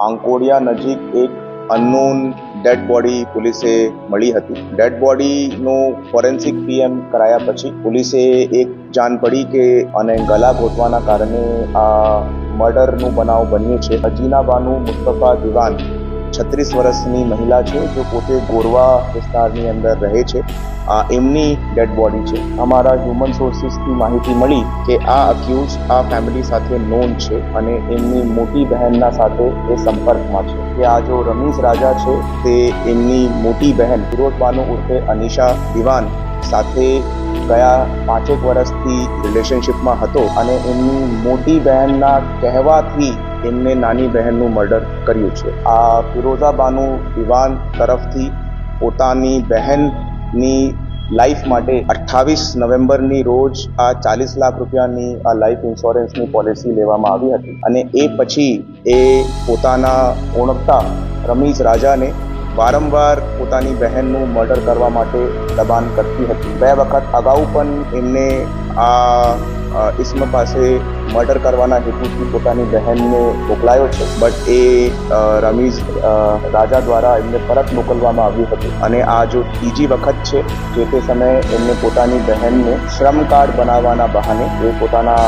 આંકોડિયા નજીક એક unknown dead body પોલીસે મળી હતી. ડેડ બોડીનું ફોરેન્સિક પીએમ કરાયા પછી પોલીસે એક જાણ પડી કે અને ગલા ઘોટવાના કારણે આ મર્ડરનું બનાવ બન્યું છે. અજીના બાનુ મુસ્તફા દિવાન 36 વર્ષની મહિલા છે, જો પોતે ગોરવા વિસ્તારની અંદર રહે છે. આ એમની ડેડ બોડી છે. અમારા હ્યુમન સોર્સિસથી માહિતી મળી કે આ અક્યુઝ આ ફેમિલી સાથે નોન છે અને એમની મોટી બહેનના સાથે એ સંપર્કમાં છે. કે આ જો રમીઝ રાજા છે તે એમની મોટી બહેન ફિરોઝ બાનુ ઉર્ફે અનિશા દિવાન સાથે ગયા 5 વર્ષથી રિલેશનશિપમાં હતો અને એમની મોટી બહેનના કહેવાથી એમને નાની બહેનનું મર્ડર કર્યું છે. આ ફિરોઝા બાનુ દિવાન તરફથી પોતાની બહેનની લાઈફ માટે 28 નવેમ્બરની રોજ આ 40 લાખ રૂપિયાની આ લાઈફ ઇન્સ્યોરન્સની પોલિસી લેવામાં આવી હતી અને એ પછી એ પોતાના ઓળખતા રમીઝ રાજાને વારંવાર પોતાની બહેનનું મર્ડર કરવા માટે દબાણ કરતી હતી. 2 વખત અગાઉ પણ એમને આ ઇસ્મ પાસે મર્ડર કરવાના હેતુથી પોતાની બહેનને મોકલાયો છે, બટ એ રમીઝ રાજા દ્વારા એમને પરત મોકલવામાં આવ્યું હતું અને આ જો ત્રીજી વખત છે જે તે સમયે એમને પોતાની બહેનને શ્રમ કાર્ડ બનાવવાના બહાને એ પોતાના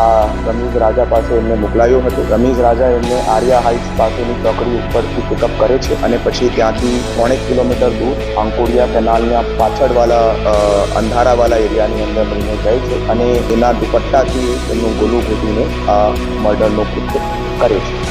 આ રમીઝ રાજા પાસે એમને મોકલાયો હતો. રમીઝ રાજા એમને આર્યા હાઇટ્સ પાસેની ચોકડી ઉપરથી પિકઅપ કરે છે અને પછી ત્યાંથી 3.5 કિલોમીટર દૂર આંકોડિયા કેનાલના પાછળવાળા અંધારાવાળા એરિયાની અંદર લઈને જાય છે અને એના દુપટ્ટાથી એમનું ગોલું ઘૂંટીને આ મર્ડરનો કૃત્ય કરે છે.